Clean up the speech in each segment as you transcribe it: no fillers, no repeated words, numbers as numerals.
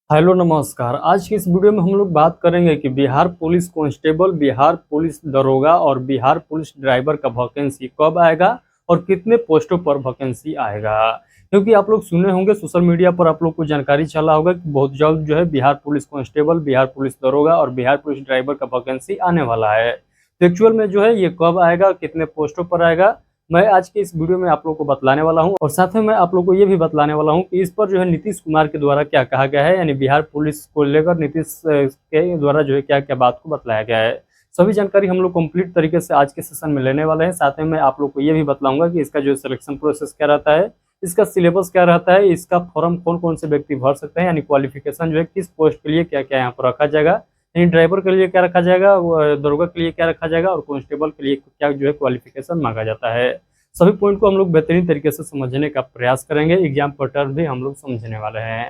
Hello नमस्कार। आज की इस वीडियो में हम लोग बात करेंगे कि Bihar police constable, Bihar police दरोगा और बिहार पुलिस ड्राइवर का वैकेंसी कब आएगा और कितने पोस्टों पर वैकेंसी आएगा। क्योंकि आप लोग सुने होंगे, सोशल मीडिया पर आप लोग को जानकारी चला होगा कि बहुत जल्द जो है Bihar police constable, Bihar police दरोगा और बिहार पुलिस ड्राइवर का वैकेंसी आने वाला है। तो एक्चुअल में जो है ये कब आएगा, कितने पोस्टों पर आएगा, मैं आज के इस वीडियो में आप लोग को बतलाने वाला हूं। और साथ में मैं आप लोग को ये भी बतलाने वाला हूं कि इस पर जो है नीतीश कुमार के द्वारा क्या कहा गया है, यानी बिहार पुलिस को लेकर नीतीश के द्वारा जो है क्या क्या बात को बतलाया गया है। सभी जानकारी हम लोग कंप्लीट तरीके से आज के सेशन में लेने वाले हैं। साथ में मैं आप लोग को ये भी बतलाऊंगा कि इसका जो सिलेक्शन प्रोसेस क्या रहता है, इसका सिलेबस क्या रहता है, इसका फॉर्म कौन कौन से व्यक्ति भर सकते हैं, यानी क्वालिफिकेशन जो है किस पोस्ट के लिए क्या क्या यहाँ पर रखा जाएगा, यानी ड्राइवर के लिए क्या रखा जाएगा, दरोगा के लिए क्या रखा जाएगा और कांस्टेबल के लिए क्या जो है क्वालिफिकेशन मांगा जाता है। सभी पॉइंट को हम लोग बेहतरीन तरीके से समझने का प्रयास करेंगे। एग्जाम पैटर्न भी हम लोग समझने वाले हैं।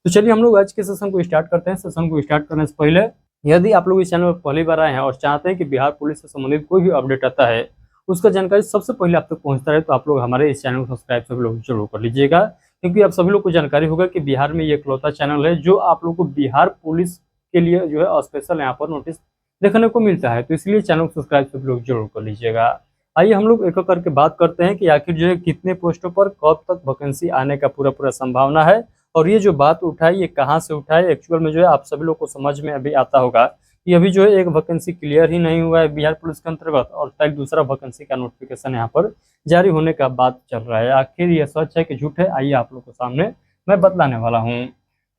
तो चलिए हम लोग आज के सेशन को स्टार्ट करते हैं। सेशन को स्टार्ट करने से पहले यदि आप लोग इस चैनल पर पहली बार आए हैं और चाहते हैं कि बिहार पुलिस से संबंधित कोई भी अपडेट आता है उसका जानकारी सबसे पहले आप तक पहुंचता है, तो आप लोग हमारे इस चैनल को सब्सक्राइब सभी लोग जरूर कर लीजिएगा। क्योंकि आप सभी लोग को जानकारी होगा कि बिहार में ये इकलौता चैनल है जो आप लोग को बिहार पुलिस के लिए जो है स्पेशल यहाँ पर नोटिस देखने को मिलता है। तो इसलिए चैनल को सब्सक्राइब सभी लोग जरूर कर लीजिएगा। आइए हम लोग एक एक करके बात करते हैं कि आखिर जो है कितने पोस्टों पर कब तक वैकेंसी आने का पूरा पूरा संभावना है। और ये जो बात उठाई ये कहाँ से उठाई, एक्चुअल में जो है आप सभी लोग को समझ में अभी आता होगा कि अभी जो है एक वैकेंसी क्लियर ही नहीं हुआ है बिहार पुलिस के अंतर्गत, और तक दूसरा वैकेंसी का नोटिफिकेशन यहाँ पर जारी होने का बात चल रहा है। आखिर ये सच है कि झूठ है, आइए आप लोग के सामने मैं बतलाने वाला हूँ।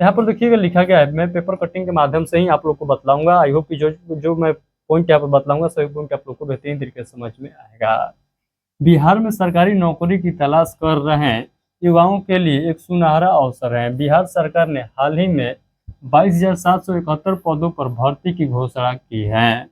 यहाँ पर देखिएगा लिखा गया है, मैं पेपर कटिंग के माध्यम से ही आप लोग को बतलाऊंगा। आई होप कि जो जो मैं पॉइंट यहाँ पर बतलाऊंगा सभी पॉइंट आप लोग को बेहतरीन तरीके से समझ में आएगा। बिहार में सरकारी नौकरी की तलाश कर रहे युवाओं के लिए एक सुनहरा अवसर है। बिहार सरकार ने हाल ही में 22,771 पदों पर भर्ती की घोषणा की है,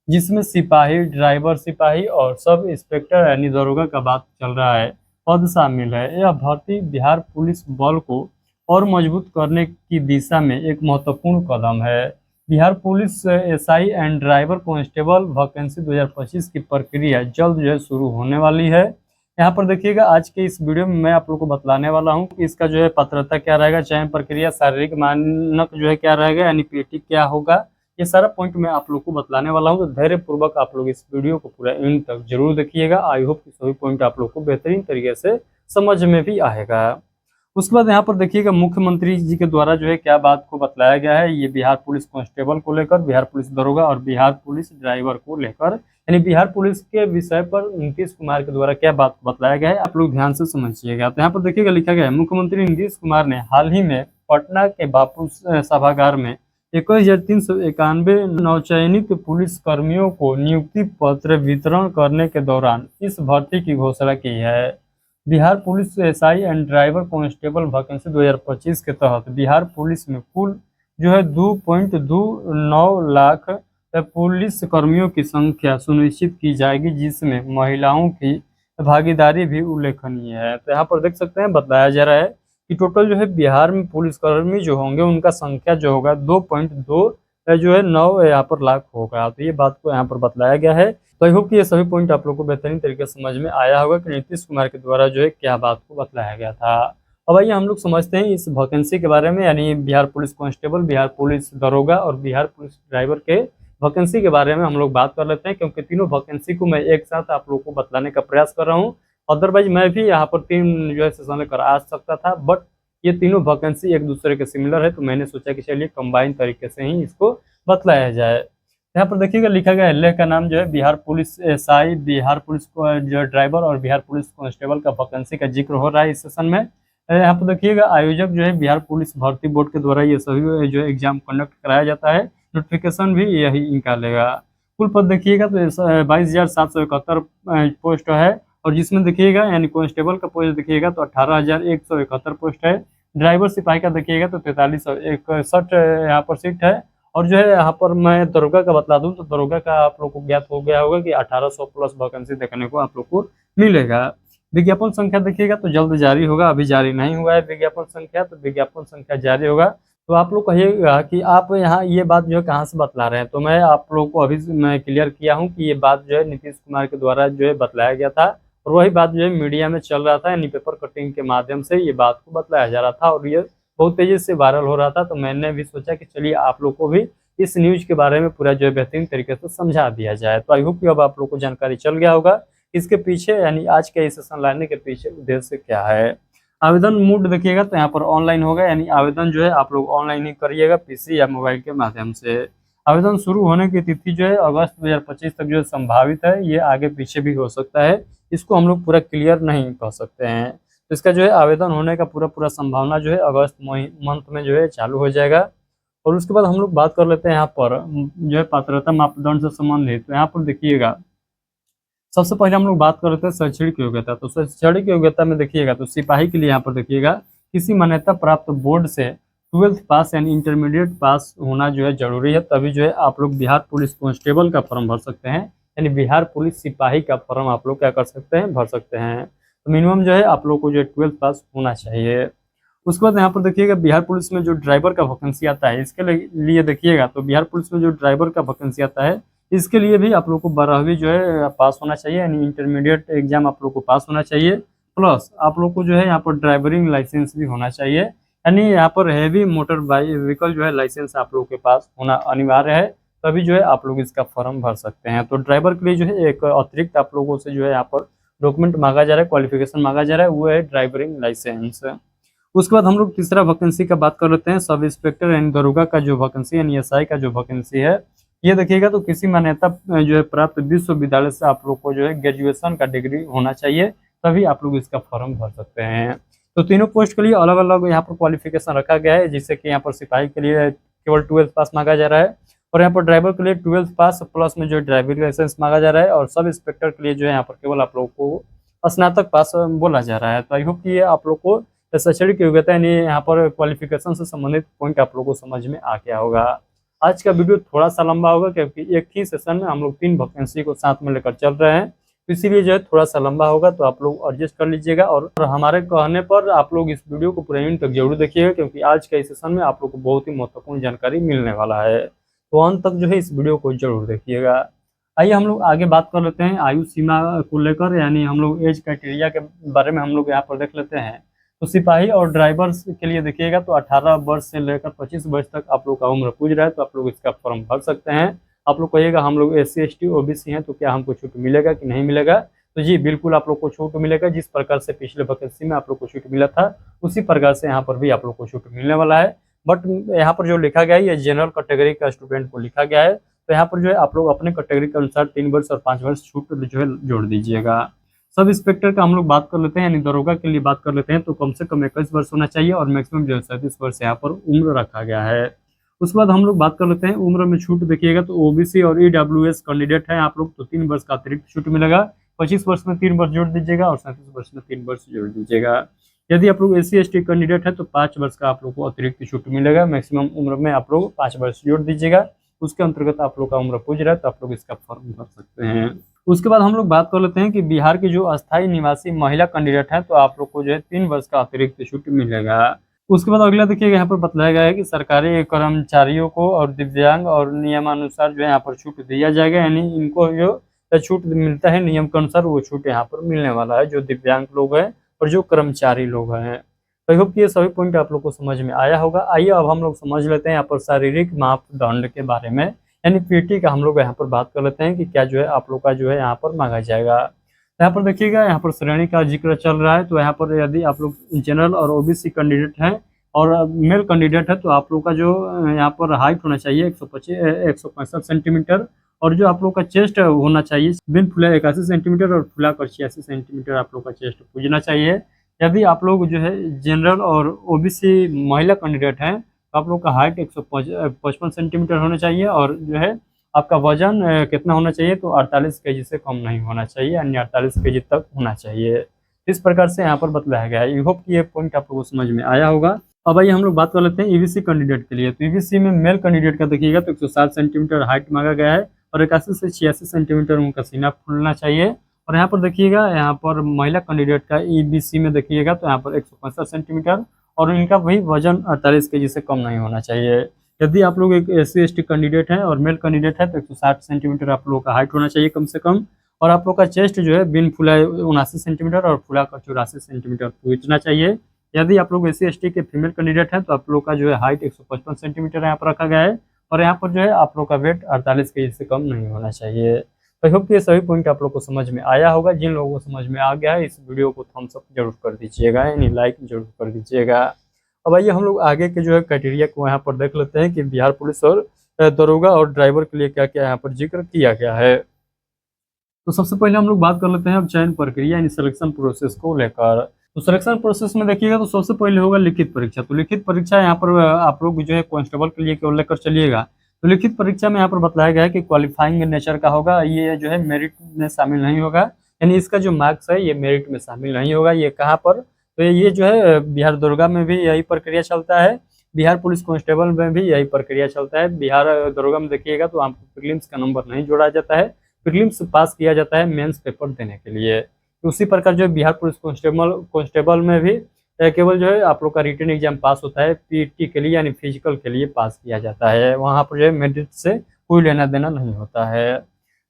जिसमें सिपाही, ड्राइवर सिपाही और सब इंस्पेक्टर यानी दरोगा का बात चल रहा है, पद शामिल है। यह भर्ती बिहार पुलिस बल को और मजबूत करने की दिशा में एक महत्वपूर्ण कदम है। Bihar police SI and driver constable vacancy 2025 की प्रक्रिया जल्द जो है शुरू होने वाली है। यहाँ पर देखिएगा आज के इस वीडियो में मैं आप लोग को बतलाने वाला हूँ कि इसका जो है पात्रता क्या रहेगा, चयन प्रक्रिया, शारीरिक मानक जो है क्या रहेगा, यानी पीटी क्या होगा, ये सारा पॉइंट मैं आप लोग को बतलाने वाला हूँ। तो धैर्य पूर्वक आप लोग इस वीडियो को पूरा एंड तक जरूर देखिएगा। आई होप कि सभी पॉइंट आप लोग को बेहतरीन तरीके से समझ में भी आएगा। उसके बाद यहाँ पर देखिएगा मुख्यमंत्री जी के द्वारा जो है क्या बात को बतलाया गया है, ये बिहार पुलिस कांस्टेबल को लेकर, बिहार पुलिस दरोगा और बिहार पुलिस ड्राइवर को लेकर, यानी बिहार पुलिस के विषय पर नीतीश कुमार के द्वारा क्या बात को बतलाया गया है, आप लोग ध्यान से समझिएगा। तो यहाँ पर देखिएगा लिखा गया है, मुख्यमंत्री नीतीश कुमार ने हाल ही में पटना के बापू सभागार में 21,391 नवचयनित पुलिस कर्मियों को नियुक्ति पत्र वितरण करने के दौरान इस भर्ती की घोषणा की है। Bihar police SI and driver constable vacancy 2025 के तहत बिहार पुलिस में कुल जो है 2.29 लाख पुलिस कर्मियों की संख्या सुनिश्चित की जाएगी, जिसमें महिलाओं की भागीदारी भी उल्लेखनीय है। तो यहाँ पर देख सकते हैं बताया जा रहा है कि टोटल जो है बिहार में पुलिसकर्मी जो होंगे उनका संख्या जो होगा 2.2 जो है 9 यहाँ पर लाख होगा। तो ये बात को यहाँ पर बतलाया गया है। तो आई होप कि ये सभी पॉइंट आप लोग को बेहतरीन तरीके से समझ में आया होगा कि नीतीश कुमार के द्वारा जो है क्या बात को बतलाया गया था। अब आइए हम लोग समझते हैं इस वैकेंसी के बारे में, यानी Bihar police constable, Bihar police दरोगा और बिहार पुलिस ड्राइवर के वैकेंसी के बारे में हम लोग बात कर लेते हैं। क्योंकि तीनों वैकेंसी को मैं एक साथ आप लोग को बतलाने का प्रयास कर रहा हूँ। अदरवाइज मैं भी यहाँ पर 3 जो है सेशन लेकर आ सकता था, बट ये तीनों वैकेंसी एक दूसरे के सिमिलर है, तो मैंने सोचा कि चलिए कंबाइन तरीके से ही इसको बतलाया जाए। यहाँ पर देखिएगा लिखा गया है, लेह का नाम जो है Bihar police SI, Bihar police जो ड्राइवर और बिहार पुलिस कांस्टेबल का वैकेंसी का जिक्र हो रहा है इस सेशन में। यहाँ पर देखिएगा आयोजक जो है बिहार पुलिस भर्ती बोर्ड के द्वारा ये सभी जो एग्जाम कंडक्ट कराया जाता है, नोटिफिकेशन भी यही निकालेगा। कुल पद देखिएगा तो 22,771 पोस्ट है, और जिसमें देखिएगा यानी कांस्टेबल का पोस्ट देखिएगा तो 18,171 पोस्ट है। ड्राइवर सिपाही का देखिएगा तो 4361 यहाँ पर सीट है। और जो है यहाँ पर मैं दरोगा का बतला दूं तो दरोगा का आप लोग को ज्ञात हो गया होगा कि 1800 प्लस वैकेंसी देखने को आप लोग को मिलेगा। विज्ञापन संख्या देखिएगा तो जल्द जारी होगा, अभी जारी नहीं हुआ है विज्ञापन संख्या, तो विज्ञापन संख्या जारी होगा। तो आप लोग कहिएगा कि आप यहाँ ये बात जो है कहाँ से बतला रहे हैं, तो मैं आप लोग को अभी मैं क्लियर किया हूँ कि ये बात जो है नीतीश कुमार के द्वारा जो है बतलाया गया था, और वही बात जो है मीडिया में चल रहा था, यानी पेपर कटिंग के माध्यम से ये बात को बतलाया जा रहा था। और ये बहुत तेजी से वायरल हो रहा था, तो मैंने भी सोचा कि चलिए आप लोग को भी इस न्यूज के बारे में पूरा जो है बेहतरीन तरीके से समझा दिया जाए। तो आई होप कि अब आप लोग को जानकारी चल गया होगा इसके पीछे, यानी आज के इस सेशन लाने के पीछे उद्देश्य क्या है। आवेदन मोड देखिएगा तो यहाँ पर ऑनलाइन होगा, यानी आवेदन जो है आप लोग ऑनलाइन ही करिएगा पीसी या मोबाइल के माध्यम से। आवेदन शुरू होने की तिथि जो है अगस्त 2025 तक जो है संभावित है, ये आगे पीछे भी हो सकता है, इसको हम लोग पूरा क्लियर नहीं कह सकते हैं। तो इसका जो है आवेदन होने का पूरा पूरा संभावना जो है अगस्त मंथ में जो है चालू हो जाएगा। और उसके बाद हम लोग बात कर लेते हैं यहाँ पर जो है पात्रता मापदंड से संबंधित। तो यहाँ पर देखिएगा सबसे पहले हम लोग बात कर रहे थे शैक्षणिक योग्यता। तो शैक्षणिक योग्यता में देखिएगा तो सिपाही के लिए यहाँ पर देखिएगा किसी मान्यता प्राप्त बोर्ड से 12th पास यानी इंटरमीडिएट पास होना जो है जरूरी है, तभी जो है आप लोग बिहार पुलिस कांस्टेबल का फॉर्म भर सकते हैं, यानी बिहार पुलिस सिपाही का फॉर्म आप लोग क्या कर सकते हैं, भर सकते हैं। तो मिनिमम जो है आप लोग को जो है 12th पास होना चाहिए। उसके बाद यहाँ पर देखिएगा बिहार पुलिस में जो ड्राइवर का वैकेंसी आता है, इसके लिए देखिएगा तो बिहार पुलिस में जो ड्राइवर का वैकेंसी आता है, इसके लिए भी आप लोग को 12वीं जो है पास होना चाहिए, यानी इंटरमीडिएट एग्जाम आप लोग को पास होना चाहिए। प्लस आप लोग को जो है यहाँ पर ड्राइवरिंग लाइसेंस भी होना चाहिए, यानी यहाँ पर हैवी मोटर व्हीकल जो है लाइसेंस आप लोग के पास होना अनिवार्य है, तभी जो है आप लोग इसका फॉर्म भर सकते हैं। तो ड्राइवर के लिए जो है एक अतिरिक्त आप लोगों से जो है यहाँ पर डॉक्यूमेंट मांगा जा रहा है, क्वालिफिकेशन मांगा जा रहा है, वो है ड्राइवरिंग लाइसेंस। उसके बाद हम लोग तीसरा वैकेंसी का बात कर लेते हैं, सब इंस्पेक्टर यानी दरोगा का जो वैकेंसी यानी एसआई का जो वैकेंसी है, ये देखिएगा तो किसी मान्यता जो है प्राप्त विश्वविद्यालय से आप लोग को जो है ग्रेजुएशन का डिग्री होना चाहिए, तभी आप लोग इसका फॉर्म भर सकते हैं। तो तीनों पोस्ट के लिए अलग अलग यहाँ पर क्वालिफिकेशन रखा गया है, जिससे कि यहाँ पर सिपाही के लिए केवल 12th पास मांगा जा रहा है, और यहाँ पर ड्राइवर के लिए 12th पास प्लस में जो ड्राइविंग लाइसेंस मांगा जा रहा है, और सब इंस्पेक्टर के लिए जो है यहाँ पर केवल आप लोग को स्नातक पास बोला जा रहा है। तो आई होप कि ये आप लोग को शैक्षणिक योग्यता यानी यहाँ पर क्वालिफिकेशन से संबंधित पॉइंट आप लोग को समझ में आ गया होगा। आज का वीडियो थोड़ा सा लंबा होगा, क्योंकि एक ही सेशन में हम लोग 3 वैकेंसी को साथ में लेकर चल रहे हैं, तो इसीलिए जो है थोड़ा सा लंबा होगा, तो आप लोग एडजस्ट कर लीजिएगा। और हमारे कहने पर आप लोग इस वीडियो को पूरे एंड तक जरूर देखिएगा, क्योंकि आज के इस सेशन में आप लोग को बहुत ही महत्वपूर्ण जानकारी मिलने वाला है, तो अंत तक जो है इस वीडियो को जरूर देखिएगा। आइए हम लोग आगे बात कर लेते हैं आयु सीमा को लेकर, यानी हम लोग एज क्राइटेरिया के बारे में हम लोग यहाँ पर देख लेते हैं। तो सिपाही और ड्राइवर्स के लिए देखिएगा तो 18 वर्ष से लेकर 25 वर्ष तक आप लोग का उम्र पूछ रहा है, तो आप लोग इसका फॉर्म भर सकते हैं। आप लोग कहिएगा हम लोग SC ST OBC हैं, तो क्या हमको छूट मिलेगा कि नहीं मिलेगा? तो जी बिल्कुल आप लोग को छूट मिलेगा। जिस प्रकार से पिछले वैकेंसी में आप लोग को छूट मिला था, उसी प्रकार से यहाँ पर भी आप लोग को छूट मिलने वाला है। बट यहाँ पर जो लिखा गया है ये जनरल कैटेगरी का स्टूडेंट को लिखा गया है, तो यहाँ पर जो है आप लोग अपने कैटेगरी के अनुसार 3 वर्ष और 5 वर्ष छूट जो है जोड़ दीजिएगा। सब इंस्पेक्टर का हम लोग बात कर लेते हैं, यानी दरोगा के लिए बात कर लेते हैं, तो कम से कम 21 वर्ष होना चाहिए, और मैक्सिमम जो है 37 वर्ष यहाँ पर उम्र रखा गया है। उसके बाद हम लोग बात कर लेते हैं उम्र में छूट देखिएगा तो OBC और EWS कैंडिडेट है आप लोग, तो 3 वर्ष का अतिरिक्त छूट मिलेगा। 25 वर्ष में 3 वर्ष जोड़ दीजिएगा, और 37 वर्ष में 3 वर्ष जोड़ दीजिएगा। यदि आप लोग SC ST कैंडिडेट है तो 5 वर्ष का आप लोग को अतिरिक्त छूट मिलेगा। मैक्सिमम उम्र में आप लोग 5 वर्ष जोड़ दीजिएगा, उसके अंतर्गत आप लोग का उम्र पूछ रहा है, तो आप लोग इसका फॉर्म भर सकते हैं। उसके बाद हम लोग बात कर लेते हैं कि बिहार की जो अस्थायी निवासी महिला कैंडिडेट है, तो आप लोग को जो है 3 वर्ष का अतिरिक्त छूट मिलेगा। उसके बाद अगला देखिएगा यहाँ पर बताया गया है कि सरकारी कर्मचारियों को और दिव्यांग और नियमानुसार जो है यहाँ पर छूट दिया जाएगा, यानी इनको जो छूट मिलता है नियम के अनुसार वो छूट यहाँ पर मिलने वाला है, जो दिव्यांग लोग हैं और जो कर्मचारी लोग हैं। तो आई होप कि ये सभी पॉइंट आप लोग को समझ में आया होगा। आइए अब हम लोग समझ लेते हैं यहाँ पर शारीरिक मापदंड के बारे में, यानी PT का हम लोग यहाँ पर बात कर लेते हैं कि क्या जो है आप लोग का जो है यहाँ पर मांगा जाएगा। यहाँ पर देखिएगा यहाँ पर श्रेणी का जिक्र चल रहा है, तो यहाँ पर यदि आप लोग जनरल और OBC कैंडिडेट हैं और मेल कैंडिडेट है, तो आप लोग का जो यहाँ पर हाइट होना चाहिए 165 सेंटीमीटर, और जो आप लोग का चेस्ट होना चाहिए बिन फुला 81 सेंटीमीटर और फुला कर 86 सेंटीमीटर आप लोग का चेस्ट पूजना चाहिए। यदि आप लोग जो है जनरल और OBC महिला कैंडिडेट हैं, तो आप लोग का हाइट 155 सेंटीमीटर होना चाहिए, और जो है आपका वजन कितना होना चाहिए, तो 48 kg से कम नहीं होना चाहिए, यानी 48 kg तक होना चाहिए। इस प्रकार से यहाँ पर बतलाया गया है। आई होप कि ये पॉइंट आप लोगों को समझ में आया होगा। अब आइए हम लोग बात कर लेते हैं EBC कैंडिडेट के लिए। तो EBC में मेल कैंडिडेट का देखिएगा तो 107 सेंटीमीटर हाइट मांगा गया है, और 81 से 86 सेंटीमीटर उनका सीना फूलना चाहिए। और यहाँ पर देखिएगा यहाँ पर महिला कैंडिडेट का EBC में देखिएगा तो यहाँ पर 165 सेंटीमीटर, और इनका वही वजन 48 kg से कम नहीं होना चाहिए। यदि आप लोग एक SC ST कैंडिडेट है और मेल कैंडिडेट है तो 160 सेंटीमीटर आप लोगों का हाइट होना चाहिए कम से कम, और आप लोग का चेस्ट जो है बिन फुला 79 सेंटीमीटर और फुला कर 84 सेंटीमीटर पूछना चाहिए। यदि आप लोग SC/ST के फीमेल कैंडिडेट हैं तो आप लोग का जो है हाइट 155 सेंटीमीटर यहाँ पर रखा गया है, और यहाँ पर जो है आप लोग का वेट 48 केजी से कम नहीं होना चाहिए। आई होप कि ये सभी पॉइंट आप लोग को समझ में आया होगा। जिन लोगों को समझ में आ गया है इस वीडियो को थम्स अप जरूर कर दीजिएगा, यानी लाइक जरूर कर दीजिएगा। अब आइए हम लोग आगे के जो है क्राइटेरिया को यहाँ पर देख लेते हैं कि बिहार पुलिस और दरोगा और ड्राइवर के लिए क्या क्या यहाँ पर जिक्र किया गया है। तो सबसे पहले हम लोग बात कर लेते हैं अब चयन प्रक्रिया यानी सिलेक्शन प्रोसेस को लेकर। तो सिलेक्शन प्रोसेस में देखिएगा तो सबसे पहले होगा लिखित परीक्षा। तो लिखित परीक्षा यहाँ पर आप लोग जो है कांस्टेबल के लिए केवल लेकर चलिएगा। तो लिखित परीक्षा में यहाँ पर बताया गया है कि क्वालिफाइंग नेचर का होगा, ये जो है मेरिट में शामिल नहीं होगा, यानी इसका जो मार्क्स है ये मेरिट में शामिल नहीं होगा। ये कहाँ पर, तो ये जो है बिहार दरोगा में भी यही प्रक्रिया चलता है, बिहार पुलिस कांस्टेबल में भी यही प्रक्रिया चलता है। बिहार दरोगा में देखिएगा तो आपको प्रीलिम्स का नंबर नहीं जोड़ा जाता है, प्रीलिम्स पास किया जाता है मेंस पेपर देने के लिए। तो उसी प्रकार जो बिहार पुलिस कांस्टेबल में भी केवल जो है आप लोग का रिटन एग्जाम पास होता है, पीटी के लिए यानी फिजिकल के लिए पास किया जाता है, वहाँ पर जो है मेरिट से कोई लेना देना नहीं होता है।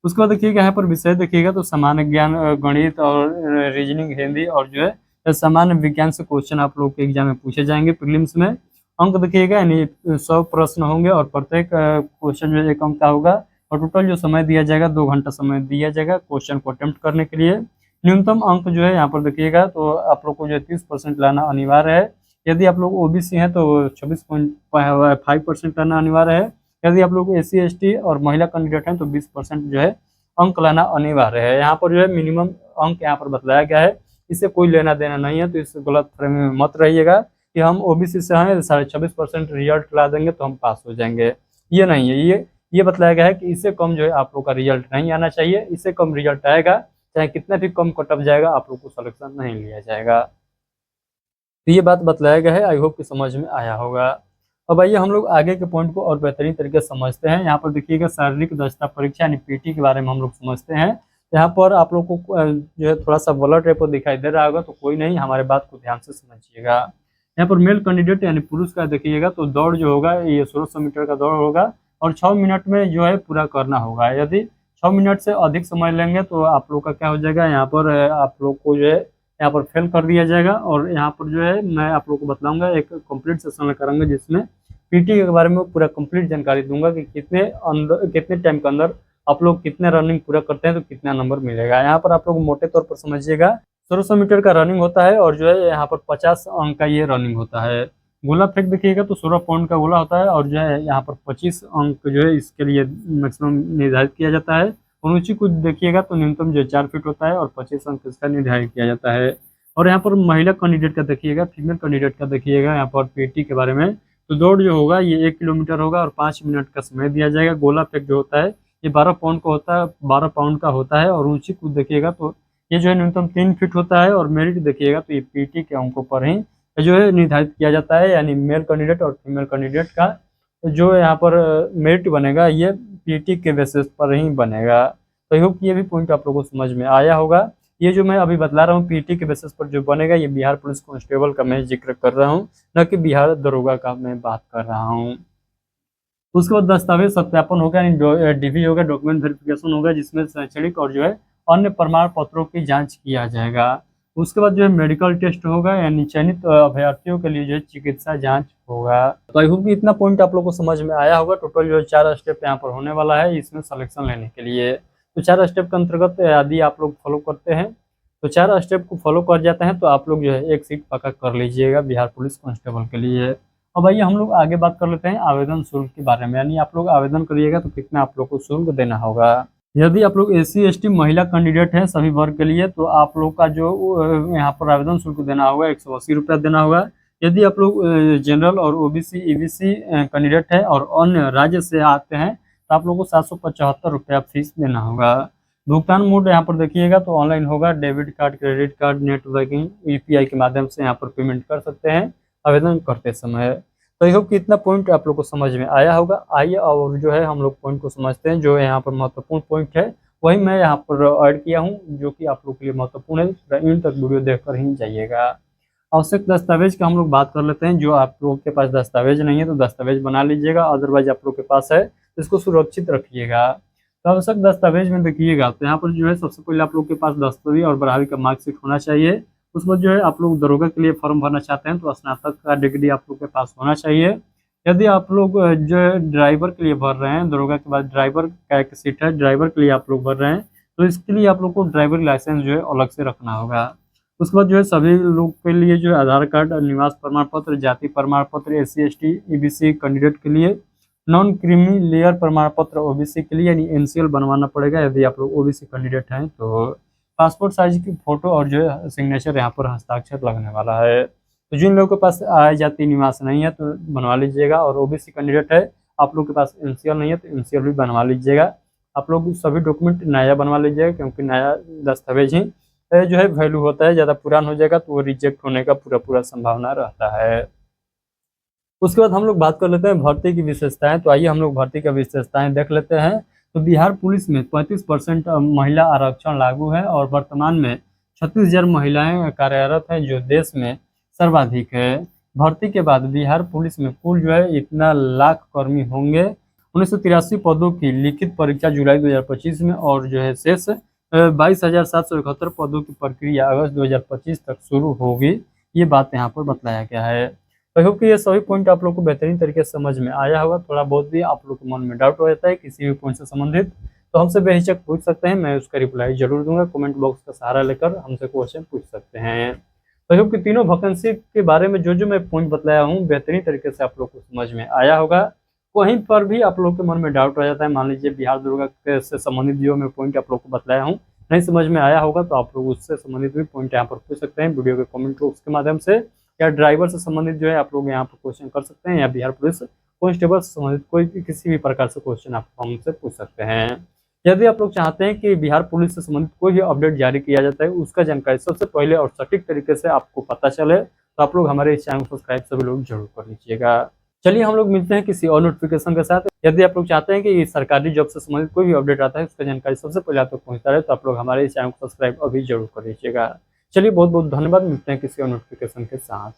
उसके बाद देखिएगा यहाँ पर विषय देखिएगा तो सामान्य ज्ञान, गणित और रीजनिंग, हिंदी और जो है सामान्य विज्ञान से क्वेश्चन आप लोग के एग्जाम में पूछे जाएंगे प्रीलिम्स में। अंक देखिएगा यानी 100 प्रश्न होंगे और प्रत्येक क्वेश्चन जो 1 अंक का होगा, और टोटल जो समय दिया जाएगा 2 घंटा समय दिया जाएगा क्वेश्चन को अटेम्प्ट करने के लिए। न्यूनतम अंक जो है यहाँ पर देखिएगा तो आप लोग को जो 30% लाना अनिवार्य है। यदि आप लोग ओबीसी हैं तो 26.5% लाना अनिवार्य है। यदि आप लोग SC/ST और महिला कैंडिडेट हैं तो 20% जो है अंक लाना अनिवार्य है। यहाँ पर जो है मिनिमम अंक यहाँ पर बताया गया है, इससे कोई लेना देना नहीं है, तो इस गलत फहमी में मत रहिएगा कि हम ओबीसी से हैं 26.5% रिजल्ट ला देंगे तो हम पास हो जाएंगे। ये नहीं है, ये बताया गया है कि इससे कम जो है आप लोग का रिजल्ट नहीं आना चाहिए। इससे कम रिजल्ट आएगा चाहे कितना भी कम कट ऑफ जाएगा आप लोग को सिलेक्शन नहीं लिया जाएगा। तो ये बात बतलाया गया है, आई होप कि समझ में आया होगा। अब आइए हम लोग आगे के पॉइंट को और बेहतरीन तरीके से समझते हैं। यहाँ पर देखिएगा शारीरिक दक्षता परीक्षा यानी पीटी के बारे में हम लोग समझते हैं। यहाँ पर आप लोग को जो है थोड़ा सा ब्लर टाइप दिखाई दे रहा होगा तो कोई नहीं, हमारे बात को ध्यान से समझिएगा। यहाँ पर मेल कैंडिडेट यानी पुरुष का देखिएगा तो दौड़ जो होगा ये 1600 मीटर का दौड़ होगा और 6 मिनट में जो है पूरा करना होगा। यदि 6 मिनट से अधिक समय लेंगे तो आप लोग का क्या हो जाएगा, यहाँ पर आप लोग को जो है यहाँ पर फेल कर दिया जाएगा। और यहाँ पर जो है मैं आप लोग को बताऊंगा, एक कंप्लीट सेशन कराऊंगा जिसमें पीटी के बारे में पूरा कंप्लीट जानकारी दूंगा कि कितने टाइम के अंदर आप लोग कितने रनिंग पूरा करते हैं तो कितना नंबर मिलेगा। यहाँ पर आप लोग मोटे तौर पर समझिएगा 1600 मीटर का रनिंग होता है और जो है यहाँ पर 50 अंक का ये रनिंग होता है। गोला फेंक देखिएगा तो 16 पाउंड का गोला होता है और जो है यहाँ पर 25 अंक जो है इसके लिए मैक्सिमम निर्धारित किया जाता है। और ऊंची कूद देखिएगा तो न्यूनतम जो 4 फीट होता है और 25 अंक इसका निर्धारित किया जाता है। और यहाँ पर महिला कैंडिडेट का देखिएगा, फीमेल कैंडिडेट का देखिएगा यहाँ पर पीटी के बारे में, तो दौड़ जो होगा ये 1 किलोमीटर होगा और 5 मिनट का समय दिया जाएगा। गोला फेंक जो होता है ये 12 पाउंड का होता है, 12 पाउंड का होता है। और ऊंची कूद देखिएगा तो ये जो है न्यूनतम 3 फीट होता है। और मेरिट देखिएगा तो ये पीटी के अंकों पर ही जो है निर्धारित किया जाता है, यानी मेल कैंडिडेट और फीमेल कैंडिडेट का जो यहाँ पर मेरिट बनेगा ये पीटी के बेसिस पर ही बनेगा। तो आई होप ये भी पॉइंट आप लोगों को समझ में आया होगा। ये जो मैं अभी बतला रहा हूँ पीटी के बेसिस पर जो बनेगा ये बिहार पुलिस कांस्टेबल का मैं जिक्र कर रहा हूँ, न कि बिहार दरोगा का मैं बात कर रहा हूँ। उसके बाद दस्तावेज सत्यापन होगा, यानी डीवी होगा, डॉक्यूमेंट वेरिफिकेशन होगा, जिसमें शैक्षणिक और जो है अन्य प्रमाण पत्रों की जांच किया जाएगा। उसके बाद जो है मेडिकल टेस्ट होगा, यानी चयनित अभ्यर्थियों के लिए जो है चिकित्सा जांच होगा। तो आई होप कि इतना पॉइंट आप लोग को समझ में आया होगा। टोटल जो है 4 स्टेप यहाँ पर होने वाला है इसमें सिलेक्शन लेने के लिए। तो 4 स्टेप के अंतर्गत यदि आप लोग फॉलो करते हैं तो 4 स्टेप को फॉलो कर जाते हैं तो आप लोग जो है 1 सीट पक्का कर लीजिएगा बिहार पुलिस कांस्टेबल के लिए। अब आइए हम लोग आगे बात कर लेते हैं आवेदन शुल्क के बारे में, यानी आप लोग आवेदन करिएगा तो कितना आप लोग को शुल्क देना होगा। यदि आप लोग SC/ST महिला कैंडिडेट हैं सभी वर्ग के लिए तो आप लोग का जो यहाँ पर आवेदन शुल्क देना होगा 180 रुपया देना होगा। यदि आप लोग जनरल और OBC EBC कैंडिडेट है और अन्य राज्य से आते हैं तो आप लोग को 775 रुपया फीस देना होगा। भुगतान मोड यहाँ पर देखिएगा तो ऑनलाइन होगा, debit card, credit card, net banking, UPI के माध्यम से यहाँ पर पेमेंट कर सकते हैं आवेदन करते समय। तो आई होप कि इतना पॉइंट आप लोग को समझ में आया होगा। आइए और जो है हम लोग पॉइंट को समझते हैं जो यहाँ पर महत्वपूर्ण पॉइंट है वही मैं यहाँ पर ऐड किया हूँ जो कि आप लोग के लिए महत्वपूर्ण है। इन तक वीडियो देखकर ही जाइएगा। आवश्यक दस्तावेज का हम लोग बात कर लेते हैं। जो आप लोग के पास दस्तावेज नहीं है तो दस्तावेज बना लीजिएगा, अदरवाइज आप लोग के पास है तो इसको सुरक्षित रखिएगा। तो आवश्यक दस्तावेज में देखिएगा तो यहाँ पर जो है सबसे पहले आप लोग के पास 10वीं और 12वीं का मार्कशीट होना चाहिए। उसके बाद जो है आप लोग दरोगा के लिए फॉर्म भरना चाहते हैं तो स्नातक का डिग्री आप लोग के पास होना चाहिए। यदि आप लोग जो है ड्राइवर के लिए भर रहे हैं, दरोगा के बाद ड्राइवर का एक सीट है, ड्राइवर के लिए आप लोग भर रहे हैं, तो इसके लिए आप लोग को ड्राइवर लाइसेंस जो है अलग से रखना होगा। उसके बाद जो है सभी लोग के लिए जो है आधार कार्ड, निवास प्रमाण पत्र, जाति प्रमाण पत्र, SC ST EBC कैंडिडेट के लिए, नॉन क्रीमी लेयर प्रमाण पत्र OBC के लिए यानी NCL बनवाना पड़ेगा यदि आप लोग OBC कैंडिडेट हैं तो। पासपोर्ट साइज की फोटो और जो है सिग्नेचर यहाँ पर हस्ताक्षर लगने वाला है। तो जिन लोगों के पास आय जाति निवास नहीं है तो बनवा लीजिएगा, और OBC कैंडिडेट है आप लोग के पास NCL नहीं है तो NCL भी बनवा लीजिएगा। आप लोग सभी डॉक्यूमेंट नया बनवा लीजिएगा, क्योंकि नया दस्तावेज ही जो है वैल्यू होता है, ज़्यादा पुराना हो जाएगा तो वो रिजेक्ट होने का पूरा संभावना रहता है। उसके बाद हम लोग बात कर लेते हैं भर्ती की विशेषताएं। तो आइए हम लोग भर्ती की विशेषताएं देख लेते हैं। तो बिहार पुलिस में 35% महिला आरक्षण लागू है, और वर्तमान में 36,000 महिलाएं कार्यरत हैं, जो देश में सर्वाधिक है। भर्ती के बाद बिहार पुलिस में कुल जो है इतना लाख कर्मी होंगे। 1983 पदों की लिखित परीक्षा जुलाई 2025 में, और जो है शेष 22,771 पदों की प्रक्रिया अगस्त 2025 तक शुरू होगी। ये बात यहाँ पर बताया गया है। आई होप कि ये सभी पॉइंट आप लोग को बेहतरीन तरीके से समझ में आया होगा। थोड़ा बहुत भी आप लोग के मन में डाउट हो जाता है किसी भी पॉइंट से संबंधित तो हमसे बेहिचक पूछ सकते हैं, मैं उसका रिप्लाई जरूर दूंगा। कमेंट बॉक्स का सहारा लेकर हमसे क्वेश्चन पूछ सकते हैं। आई होप कि तीनों वैकेंसी के बारे में जो मैं पॉइंट बताया हूँ बेहतरीन तरीके से आप लोग को समझ में आया होगा। वहीं पर भी आप लोग के मन में डाउट हो जाता है, मान लीजिए बिहार दरोगा से संबंधित जो मैं पॉइंट आप लोग को बताया हूँ नहीं समझ में आया होगा, तो आप लोग उससे संबंधित भी पॉइंट यहाँ पर पूछ सकते हैं वीडियो के कमेंट बॉक्स के माध्यम से, या ड्राइवर से संबंधित जो है आप लोग यहाँ पर क्वेश्चन कर सकते हैं, या बिहार पुलिस कांस्टेबल से संबंधित कोई भी किसी भी प्रकार से क्वेश्चन आप हमसे पूछ सकते हैं। यदि आप लोग चाहते हैं कि बिहार पुलिस से संबंधित कोई भी अपडेट जारी किया जाता है उसका जानकारी सबसे पहले और सटीक तरीके से आपको पता चले, तो आप लोग हमारे इस चैनल को सब्सक्राइब सभी लोग जरूर कर लीजिएगा। चलिए हम लोग मिलते हैं किसी और नोटिफिकेशन के साथ। यदि आप लोग चाहते हैं कि सरकारी जॉब से संबंधित कोई भी अपडेट आता है उसका जानकारी सबसे पहले आप तक पहुंचता रहे, तो आप लोग हमारे इस चैनल को सब्सक्राइब अभी जरूर कर लीजिएगा। चलिए बहुत बहुत धन्यवाद, मिलते हैं किसी और नोटिफिकेशन के साथ।